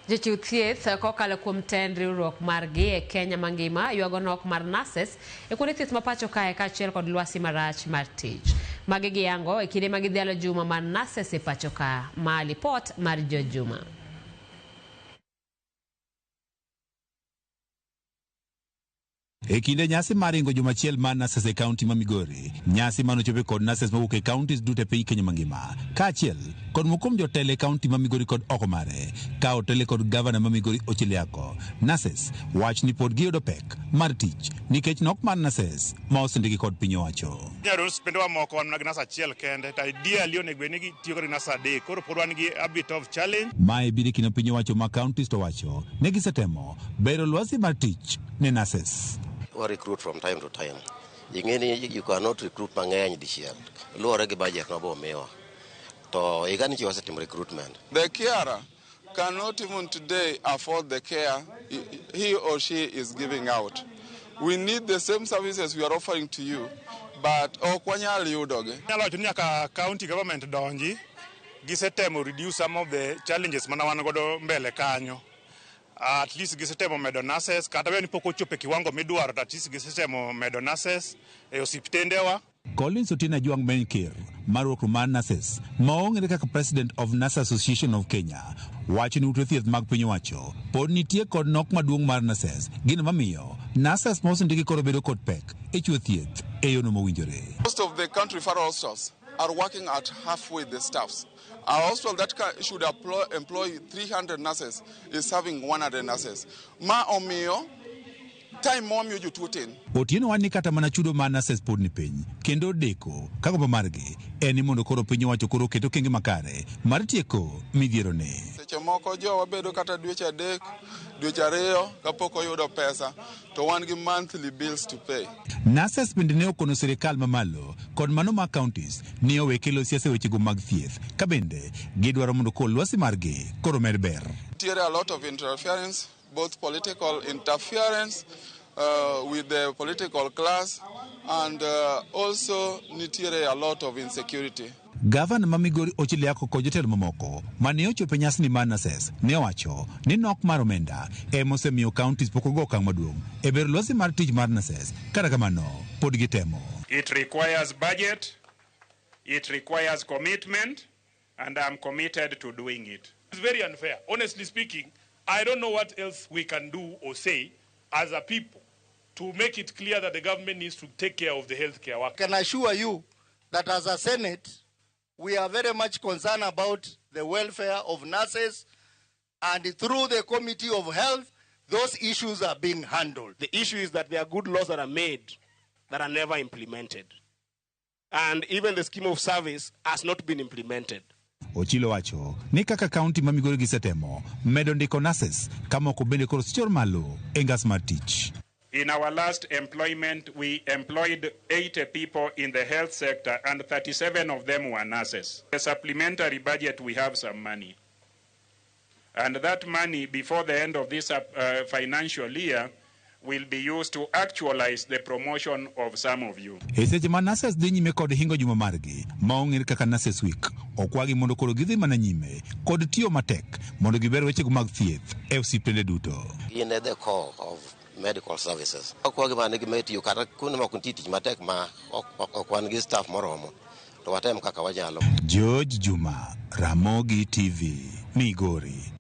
Jotuo thieth kokalo kuom tend riwruok margi e Kenya mangima ywago nok mar Nases e kuonde thieth ma pacho kae kaachiel kod lwasi marach mar tich. Magi giyango e kinde ma gidhialo juma mar Nases e pacho ka. Ma lipot mar Jojuma. E kinde nyasi mar ringo jumachiel mar Nases e kaunti ma Migori, nyasi manochope kod Nases mawuok e kauntis duto e piny Kenya mangima, kaachiel kod mokom jotelo e kaunti ma Migori kod oko mare, ka otele kod gavana ma Migori Ochiliako. Nases wach ni pod giyudo pek mar tich nikech nok mar Nases ma osendiki kod piny owacho. Nyaro spendewa moko wan mag Nasa achiel kende, ta ideally onego bed ni gitiyo kod Nasa adek, koro pod wan gi a bit of challenge. Mae biro kino piny owacho ma kauntis to wacho ne gisetemo bero lwasi mar tich ne Nases. Or recruit from time to time. You cannot recruit mang'eny this year. Luore gi budget no bo miwa. To igani chiwa team recruitment. The carer cannot even today afford the care he or she is giving out. We need the same services we are offering to you, but ok wanyal yudo gi. Nyalo wacho ni nyaka county government donji gisetemo reduce some of the challenges mana wan godo mbele kanyo. At least gisetemo medo Nases kata beni pok ochopo kiwango midwaro, at least gisetemo medo Nases e osiptendewa. Collins Otina Juang Menkir, marwuok mar Nases, maong'ere kaka President of Nasa Association of Kenya, wacho ni ute thieth mag piny owacho pod nitie kod nok maduong' mar Nases, gino mamiyo Nases mosendiki koro bedo kod pek e chiwo thieth e yono mowinjore. Most of the country referral hospitals are working at halfway the staffs. Our hospital that should employ 300 nurses is having 100 nurses. Ma omiyo time mo miyo jotuo tin. Otieno wan ni kata mana chudo mar Nases pod ni piny, kendo deko kagombo margi en ni mondo koro piny owacho koro keto kenge makare mar tieko midhiero ne. Seche moko jowa bedo kata dweche adek, dweche ariyo kapok oyudo pesa, to wan gi monthly bills to pay. Nases bende ne okono sirikal mamalo kod mano ma counties ni owe kelo siasa wechego mag thieth, ka bende gidwaro mondo kol lwasi margi koro med ber. There are a lot of interference, both political interference with the political class, and also nitiere a lot of insecurity. Gavana ma Migori Ochiliako kod jotelo mamoko mane ochopo e nyasi mar Nases ne owacho ni nok mar omenda ema osemiyo counties pok ogo okang' maduong' e bero lwasi mar tich mar Nases, kata kamano pod gitemo. It requires budget, it requires commitment, and I'm committed to doing it. It's very unfair. Honestly speaking, I don't know what else we can do or say as a people to make it clear that the government needs to take care of the healthcare work. I can assure you that as a Senate, we are very much concerned about the welfare of nurses, and through the Committee of Health, those issues are being handled. The issue is that there are good laws that are made that are never implemented. And even the scheme of service has not been implemented. Ochilo wacho ni kaka kaunti ma Migori gisetemo medo ndiko Nases kama ok bende koro sichor malo e ngas mar tich. In our last employment, we employed 80 people in the health sector, and 37 of them were nurses. The supplementary budget, we have some money. And that money, before the end of this financial year, will be used to actualize the promotion of some of you. E seche ma Nases dhi nyime kod hingo juma margi maong'ere kaka Nases Week, okwagi mondo koro gidhi mana nyime kod tiyo matek mondo giber wechego mag thieth e osiptende duto. In the core of medical services. Okwagi mane gimetiyo kata kuno ma kunti tich matek ma okwan gi staff moromo. To watem kaka wanyalo. George Juma, Ramogi TV, Migori.